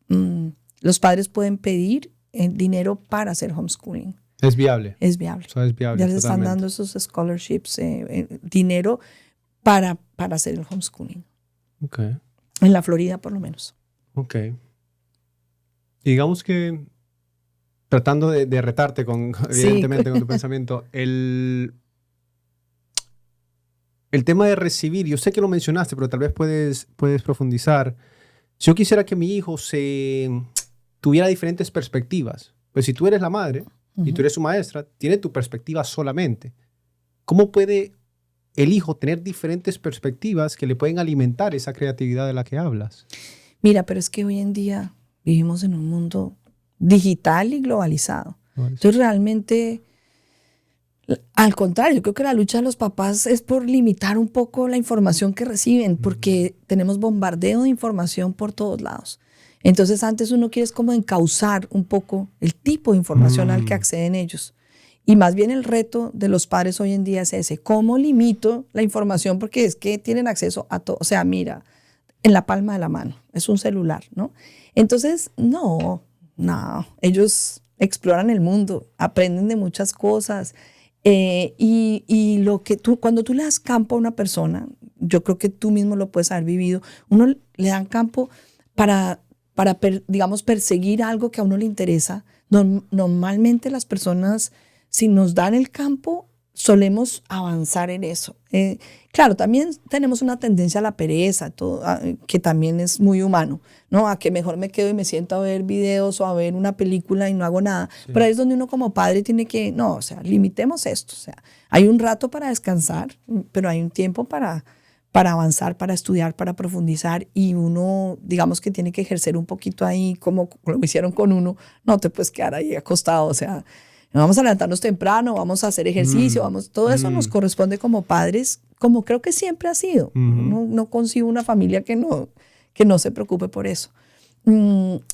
los padres pueden pedir dinero para hacer homeschooling. Es viable. Es viable. Eso es viable. Ya les están dando esos scholarships, dinero para hacer el homeschooling. Okay. En la Florida, por lo menos. Ok. Y digamos que, tratando de retarte evidentemente con tu pensamiento, el tema de recibir, yo sé que lo mencionaste, pero tal vez puedes profundizar. Si yo quisiera que mi hijo tuviera diferentes perspectivas, pues si tú eres la madre y tú eres su maestra, tiene tu perspectiva solamente. ¿Cómo puede el hijo tener diferentes perspectivas que le pueden alimentar esa creatividad de la que hablas? Mira, pero es que hoy en día vivimos en un mundo digital y globalizado. Entonces realmente, al contrario, yo creo que la lucha de los papás es por limitar un poco la información que reciben, porque tenemos bombardeo de información por todos lados. Entonces antes uno quiere es como encauzar un poco el tipo de información al que acceden ellos. Y más bien el reto de los padres hoy en día es ese: ¿cómo limito la información? Porque es que tienen acceso a todo. O sea, mira, en la palma de la mano, es un celular, ¿no? Entonces, no, ellos exploran el mundo, aprenden de muchas cosas. Y cuando tú le das campo a una persona, yo creo que tú mismo lo puedes haber vivido, uno le dan campo para digamos, perseguir algo que a uno le interesa. Normalmente las personas, si nos dan el campo, solemos avanzar en eso. Claro, también tenemos una tendencia a la pereza, que también es muy humano, ¿no? A que mejor me quedo y me siento a ver videos o a ver una película y no hago nada. Sí. Pero ahí es donde uno como padre tiene que, no, o sea, limitemos esto. O sea, hay un rato para descansar, pero hay un tiempo para avanzar, para estudiar, para profundizar, y uno, digamos que tiene que ejercer un poquito ahí, como lo hicieron con uno. No te puedes quedar ahí acostado, o sea, vamos a levantarnos temprano, vamos a hacer ejercicio, todo eso nos corresponde como padres, como creo que siempre ha sido. No consigo una familia que no se preocupe por eso.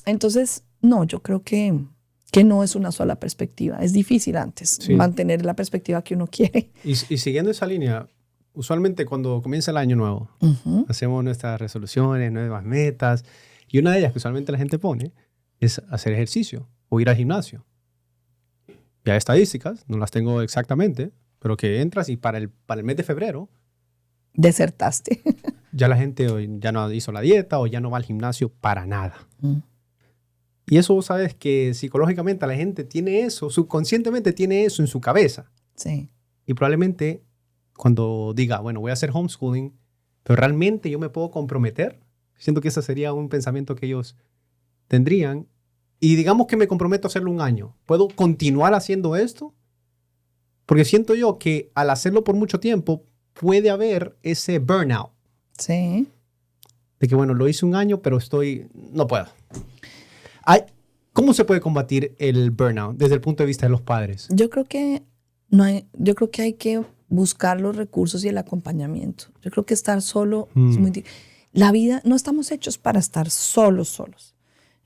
Entonces, no, yo creo que no es una sola perspectiva. Es difícil antes mantener la perspectiva que uno quiere. Y siguiendo esa línea, usualmente cuando comienza el año nuevo, hacemos nuestras resoluciones, nuevas metas, y una de ellas que usualmente la gente pone es hacer ejercicio o ir al gimnasio. Y hay estadísticas, no las tengo exactamente, pero que entras y para el mes de febrero desertaste. Ya la gente ya no hizo la dieta o ya no va al gimnasio para nada. Y eso, sabes que psicológicamente la gente tiene eso, subconscientemente tiene eso en su cabeza. Sí. Y probablemente cuando diga, bueno, voy a hacer homeschooling, pero realmente yo me puedo comprometer. Siento que ese sería un pensamiento que ellos tendrían. Y digamos que me comprometo a hacerlo un año. ¿Puedo continuar haciendo esto? Porque siento yo que al hacerlo por mucho tiempo puede haber ese burnout. Sí. De que, bueno, lo hice un año, pero no puedo. ¿Cómo se puede combatir el burnout desde el punto de vista de los padres? Yo creo que hay que buscar los recursos y el acompañamiento. Yo creo que estar solo es muy... La vida, no estamos hechos para estar solos.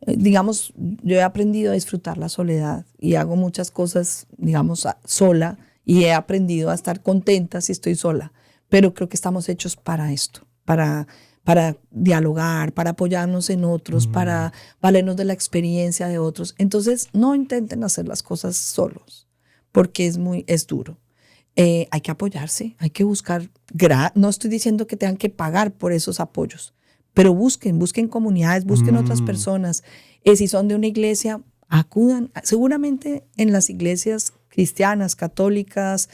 Digamos, yo he aprendido a disfrutar la soledad y hago muchas cosas, digamos, sola, y he aprendido a estar contenta si estoy sola. Pero creo que estamos hechos para esto, para dialogar, para apoyarnos en otros, para valernos de la experiencia de otros. Entonces, no intenten hacer las cosas solos, porque es duro. Hay que apoyarse, hay que buscar, no estoy diciendo que tengan que pagar por esos apoyos, pero busquen comunidades, busquen otras personas. Si son de una iglesia, acudan. Seguramente en las iglesias cristianas, católicas,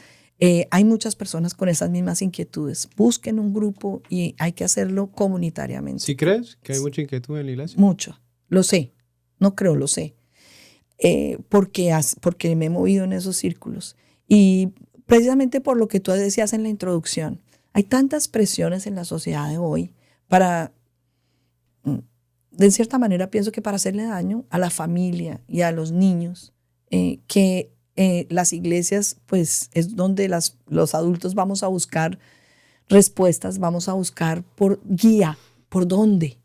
hay muchas personas con esas mismas inquietudes. Busquen un grupo y hay que hacerlo comunitariamente. ¿Sí crees que hay mucha inquietud en la iglesia? Mucho, lo sé, no creo, lo sé, porque me he movido en esos círculos. Y precisamente por lo que tú decías en la introducción, hay tantas presiones en la sociedad de hoy de cierta manera pienso que para hacerle daño a la familia y a los niños, que las iglesias pues es donde los adultos vamos a buscar respuestas, vamos a buscar por guía, por dónde.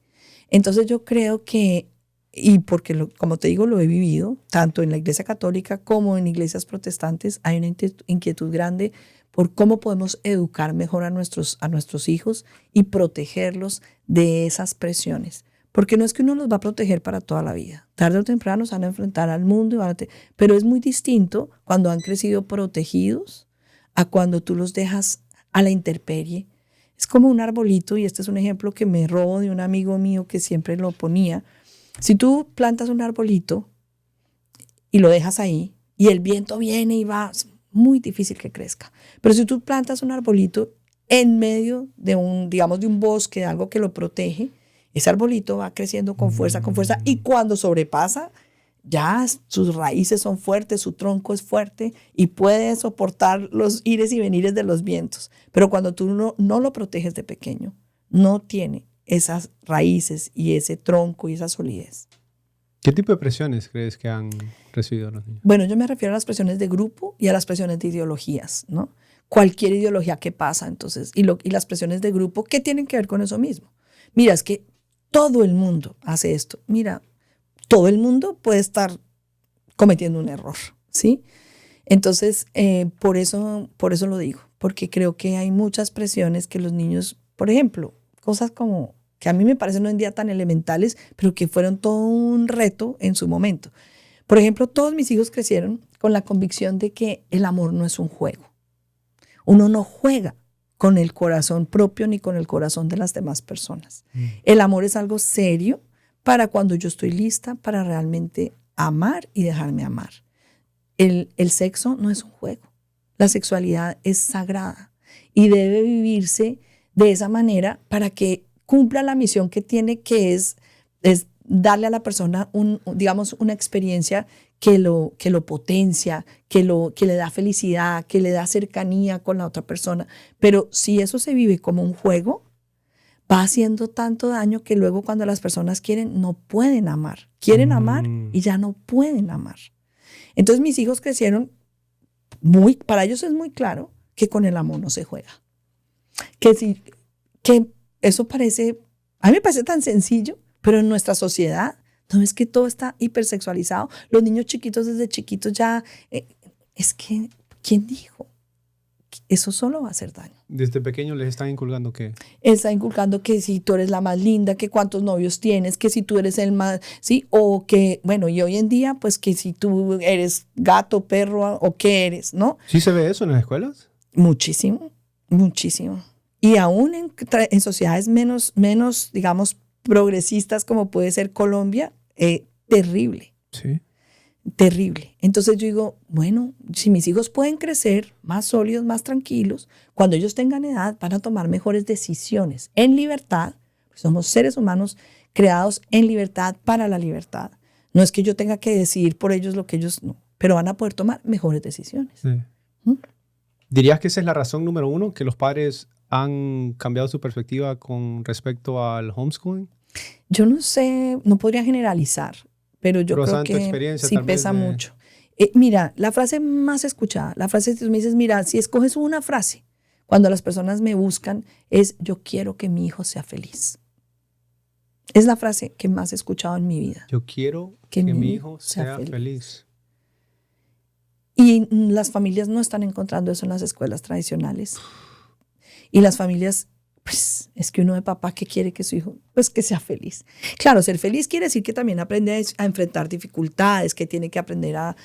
Entonces yo creo que, y porque como te digo, lo he vivido, tanto en la iglesia católica como en iglesias protestantes, hay una inquietud grande por cómo podemos educar mejor a nuestros hijos y protegerlos de esas presiones. Porque no es que uno los va a proteger para toda la vida. Tarde o temprano se van a enfrentar al mundo, pero es muy distinto cuando han crecido protegidos a cuando tú los dejas a la intemperie. Es como un arbolito, y este es un ejemplo que me robo de un amigo mío que siempre lo ponía. Si tú plantas un arbolito y lo dejas ahí y el viento viene y va, es muy difícil que crezca. Pero si tú plantas un arbolito en medio de digamos, de un bosque, de algo que lo protege, ese arbolito va creciendo con fuerza, y cuando sobrepasa, ya sus raíces son fuertes, su tronco es fuerte y puede soportar los ires y venires de los vientos. Pero cuando tú no lo proteges de pequeño, no tiene esas raíces y ese tronco y esa solidez. ¿Qué tipo de presiones crees que han recibido los niños? Bueno, yo me refiero a las presiones de grupo y a las presiones de ideologías, ¿no? Cualquier ideología que pasa, entonces, y las presiones de grupo, ¿qué tienen que ver con eso mismo? Mira, es que todo el mundo hace esto. Mira, todo el mundo puede estar cometiendo un error, ¿sí? Entonces, por eso lo digo, porque creo que hay muchas presiones que los niños, por ejemplo, cosas como que a mí me parecen hoy en día tan elementales, pero que fueron todo un reto en su momento. Por ejemplo, todos mis hijos crecieron con la convicción de que el amor no es un juego. Uno no juega con el corazón propio ni con el corazón de las demás personas. El amor es algo serio para cuando yo estoy lista para realmente amar y dejarme amar. El sexo no es un juego. La sexualidad es sagrada y debe vivirse de esa manera para que cumpla la misión que tiene, que es darle a la persona digamos, una experiencia que lo potencia, que le da felicidad, que le da cercanía con la otra persona. Pero si eso se vive como un juego, va haciendo tanto daño que luego cuando las personas no pueden amar. Quieren amar y ya no pueden amar. Entonces mis hijos crecieron para ellos es muy claro que con el amor no se juega. Que eso a mí me parece tan sencillo, pero en nuestra sociedad, ¿no es que todo está hipersexualizado? Los niños chiquitos desde chiquitos ya, es que, ¿quién dijo? Eso solo va a hacer daño. ¿Desde pequeños les están inculcando qué? Está inculcando que si tú eres la más linda, que cuántos novios tienes, que si tú eres el más, ¿sí? O que, bueno, y hoy en día, pues que si tú eres gato, perro, o qué eres, ¿no? ¿Sí se ve eso en las escuelas? Muchísimo, muchísimo. Y aún en sociedades menos, digamos, progresistas como puede ser Colombia, terrible. Sí. Terrible. Entonces yo digo, bueno, si mis hijos pueden crecer más sólidos, más tranquilos, cuando ellos tengan edad van a tomar mejores decisiones en libertad. Somos seres humanos creados en libertad para la libertad. No es que yo tenga que decidir por ellos lo que ellos no, pero van a poder tomar mejores decisiones. Sí. ¿Dirías que esa es la razón número uno, que los padres han cambiado su perspectiva con respecto al homeschooling? Yo no sé, no podría generalizar, pero yo creo que sí pesa mucho. Mira, la frase más escuchada, la frase que tú me dices, mira, si escoges una frase, cuando las personas me buscan, es yo quiero que mi hijo sea feliz. Es la frase que más he escuchado en mi vida. Yo quiero que mi hijo sea feliz. Y las familias no están encontrando eso en las escuelas tradicionales. Y las familias, pues es que uno de papá que quiere que su hijo, pues que sea feliz. Claro, ser feliz quiere decir que también aprende a enfrentar dificultades, que tiene que aprender a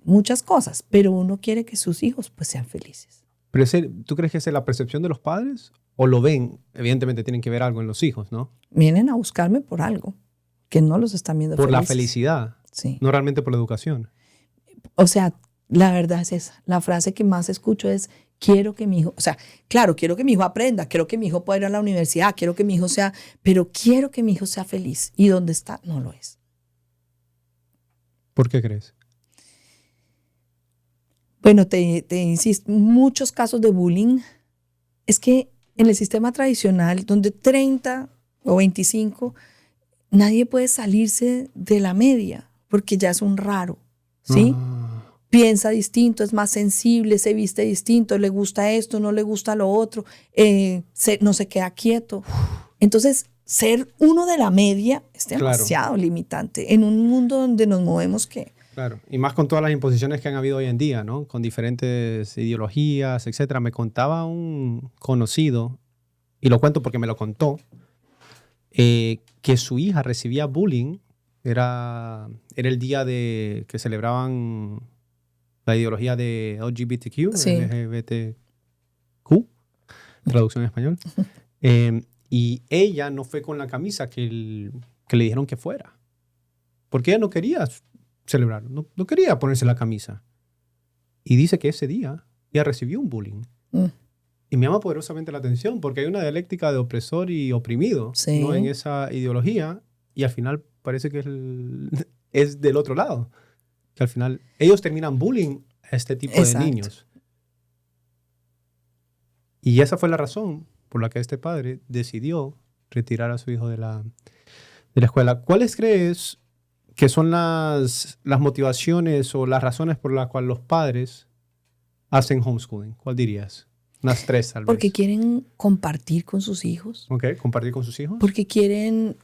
muchas cosas, pero uno quiere que sus hijos pues sean felices. Pero ¿tú crees que esa es la percepción de los padres? ¿O lo ven? Evidentemente tienen que ver algo en los hijos, ¿no? Vienen a buscarme por algo, que no los están viendo por felices. La felicidad, sí. No realmente por la educación. O sea, la verdad es esa. La frase que más escucho es, quiero que mi hijo, o sea, claro, quiero que mi hijo aprenda, quiero que mi hijo pueda ir a la universidad, quiero que mi hijo sea, pero quiero que mi hijo sea feliz. ¿Y dónde está? No lo es. ¿Por qué crees? Bueno, te insisto, muchos casos de bullying es que en el sistema tradicional, donde 30 o 25, nadie puede salirse de la media, porque ya es un raro, ¿sí? Piensa distinto, es más sensible, se viste distinto, le gusta esto, no le gusta lo otro, no se queda quieto. Entonces, ser uno de la media es demasiado limitante en un mundo donde nos movemos que... Claro, y más con todas las imposiciones que han habido hoy en día, ¿no? Con diferentes ideologías, etcétera. Me contaba un conocido, y lo cuento porque me lo contó, que su hija recibía bullying. Era el día que celebraban la ideología de LGBTQ, sí. LGBTQ, traducción en español. Y ella no fue con la camisa que le dijeron que fuera. porque ella no quería celebrar, no quería ponerse la camisa. Y dice que ese día ella recibió un bullying. Y me llama poderosamente la atención porque hay una dialéctica de opresor y oprimido, Sí. ¿no? En esa ideología, y al final parece que es del otro lado. Que al final ellos terminan bullying a este tipo Exacto. de niños. Y esa fue la razón por la que este padre decidió retirar a su hijo de la escuela. ¿Cuáles crees que son las motivaciones o las razones por las cuales los padres hacen homeschooling? ¿Cuál dirías? Unas 3 tal vez. Porque quieren compartir con sus hijos. Ok, compartir con sus hijos. Porque quieren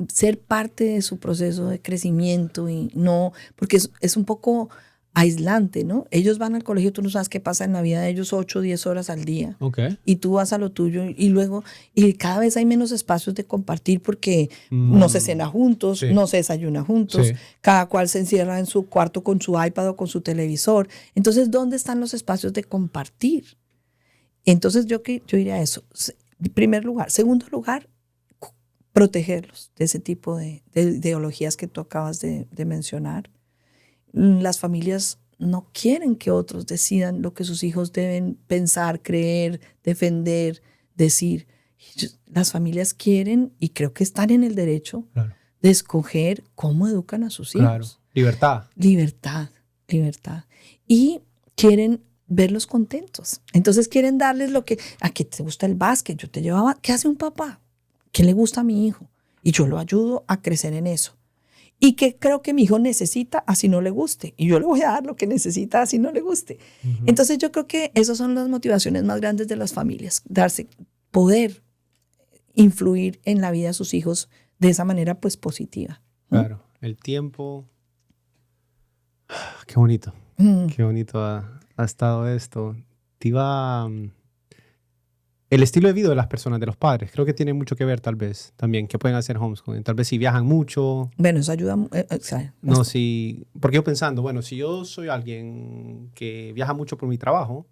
ser parte de su proceso de crecimiento y no, porque es un poco aislante, ¿no? Ellos van al colegio, tú no sabes qué pasa en la vida de ellos 8 o 10 horas al día. Ok. Y tú vas a lo tuyo y luego, y cada vez hay menos espacios de compartir porque no se cena juntos, Sí. no se desayuna juntos, Sí. cada cual se encierra en su cuarto con su iPad o con su televisor. Entonces, ¿dónde están los espacios de compartir? Entonces yo diría eso, en primer lugar. Segundo lugar, protegerlos de ese tipo de ideologías que tú acabas de mencionar. Las familias no quieren que otros decidan lo que sus hijos deben pensar, creer, defender, decir. Las familias quieren, y creo que están en el derecho, Claro. de escoger cómo educan a sus hijos. Claro. Libertad. Libertad. Y quieren verlos contentos. Entonces quieren darles a que te gusta el básquet, yo te llevaba, ¿qué hace un papá? ¿Qué le gusta a mi hijo? Y yo lo ayudo a crecer en eso. Y que creo que mi hijo necesita así no le guste. Y yo le voy a dar lo que necesita así no le guste. Entonces yo creo que esas son las motivaciones más grandes de las familias. Poder influir en la vida de sus hijos de esa manera pues positiva. Claro. El tiempo. Qué bonito. Qué bonito ha estado esto. El estilo de vida de las personas, de los padres, creo que tiene mucho que ver tal vez también, que pueden hacer homeschooling. Tal vez si viajan mucho. Bueno, eso ayuda. No, porque yo pensando, bueno, si yo soy alguien que viaja mucho por mi trabajo,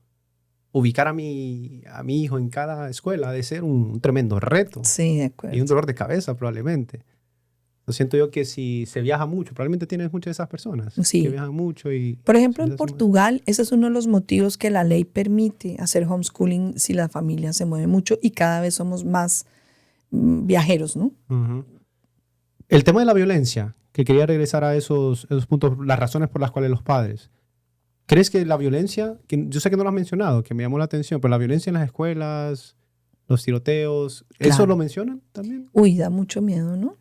ubicar a mi hijo en cada escuela ha de ser un tremendo reto. Sí, de acuerdo. Y un dolor de cabeza probablemente. Lo siento yo que si se viaja mucho, probablemente tienes muchas de esas personas Sí. que viajan mucho. Por ejemplo, en Portugal, ese es uno de los motivos que la ley permite hacer homeschooling si la familia se mueve mucho y cada vez somos más viajeros, ¿no? Uh-huh. El tema de la violencia, que quería regresar a esos puntos, las razones por las cuales los padres. ¿Crees que la violencia, que yo sé que no lo has mencionado, que me llamó la atención, pero la violencia en las escuelas, los tiroteos, Claro. ¿eso lo mencionan también? Uy, da mucho miedo, ¿no?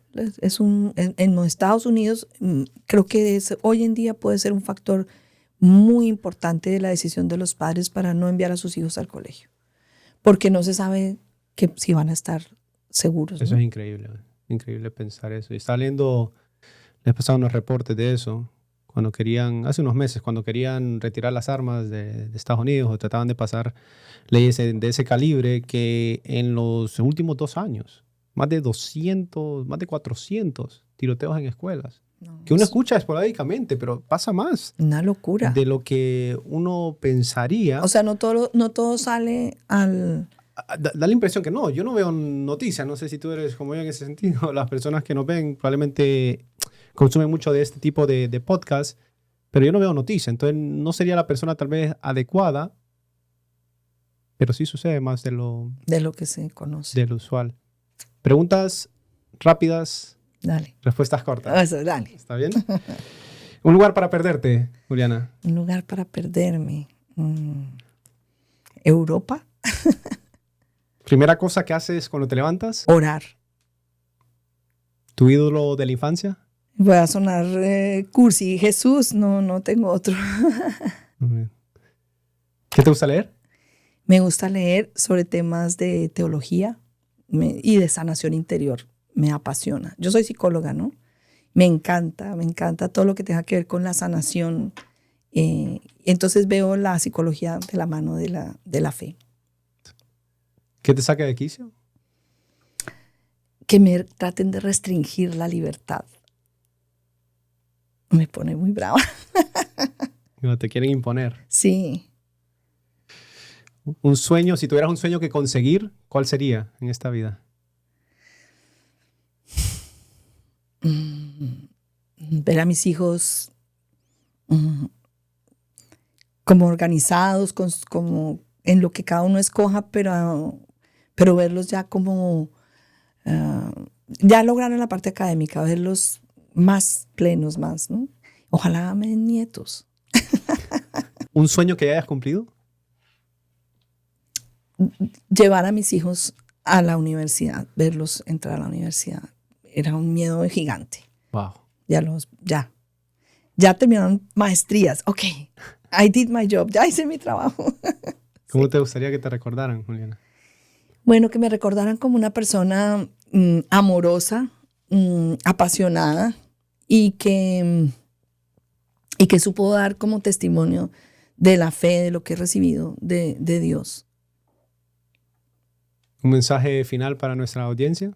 En los Estados Unidos creo que hoy en día puede ser un factor muy importante de la decisión de los padres para no enviar a sus hijos al colegio, porque no se sabe si van a estar seguros, Eso ¿no? es increíble pensar eso. Y estaba leyendo, les pasaron unos reportes de eso, hace unos meses, cuando querían retirar las armas de Estados Unidos o trataban de pasar leyes de ese calibre, que en los últimos 2 años, más de 400 tiroteos en escuelas. No, Que uno escucha esporádicamente, pero pasa más una locura. de lo que uno pensaría. O sea, no todo sale al... Da la impresión que no. Yo no veo noticias. No sé si tú eres como yo en ese sentido. Las personas que nos ven probablemente consumen mucho de este tipo de podcast, pero yo no veo noticias. Entonces no sería la persona tal vez adecuada, pero sí sucede más de lo que se conoce. de lo usual. Preguntas rápidas, Dale. respuestas cortas. Eso, dale. ¿Está bien? Un lugar para perderte, Juliana. Un lugar para perderme. Europa. Primera cosa que haces cuando te levantas. Orar. ¿Tu ídolo de la infancia? Voy a sonar cursi. Jesús, no tengo otro. ¿Qué te gusta leer? Me gusta leer sobre temas de teología y de sanación interior. Me apasiona. Yo soy psicóloga, ¿no? Me encanta todo lo que tenga que ver con la sanación. Entonces veo la psicología de la mano de la fe. ¿Qué te saca de quicio? Que me traten de restringir la libertad. Me pone muy brava. No, te quieren imponer. Sí. Un sueño, si tuvieras un sueño que conseguir, ¿cuál sería en esta vida? ver a mis hijos como organizados, como en lo que cada uno escoja, pero verlos ya como, ya lograron la parte académica, verlos más plenos, más, ¿no? Ojalá me den nietos. ¿Un sueño que hayas cumplido? Llevar a mis hijos a la universidad, verlos entrar a la universidad. Era un miedo gigante. Wow. Ya terminaron maestrías. Ok, I did my job, ya hice mi trabajo. ¿Cómo te gustaría que te recordaran, Juliana? Bueno, que me recordaran como una persona amorosa, apasionada y que supo dar como testimonio de la fe, de lo que he recibido de Dios. ¿Un mensaje final para nuestra audiencia?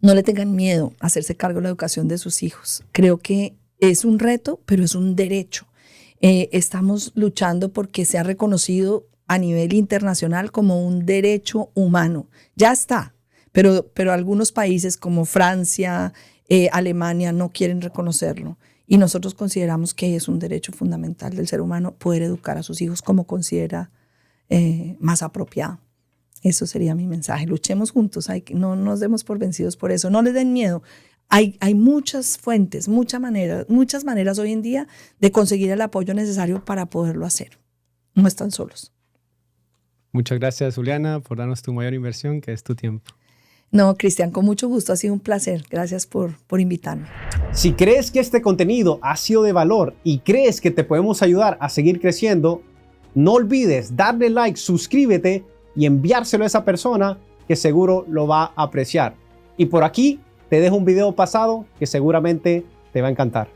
No le tengan miedo a hacerse cargo de la educación de sus hijos. Creo que es un reto, pero es un derecho. Estamos luchando porque sea reconocido a nivel internacional como un derecho humano. Ya está, pero algunos países como Francia, Alemania no quieren reconocerlo. Y nosotros consideramos que es un derecho fundamental del ser humano poder educar a sus hijos como considera más apropiado. Eso sería mi mensaje. Luchemos juntos, no nos demos por vencidos por eso. No les den miedo. Hay muchas fuentes, muchas maneras hoy en día de conseguir el apoyo necesario para poderlo hacer. No están solos. Muchas gracias, Juliana, por darnos tu mayor inversión, que es tu tiempo. No, Cristian, con mucho gusto. Ha sido un placer. Gracias por invitarme. Si crees que este contenido ha sido de valor y crees que te podemos ayudar a seguir creciendo, no olvides darle like, suscríbete y enviárselo a esa persona que seguro lo va a apreciar. Y por aquí te dejo un video pasado que seguramente te va a encantar.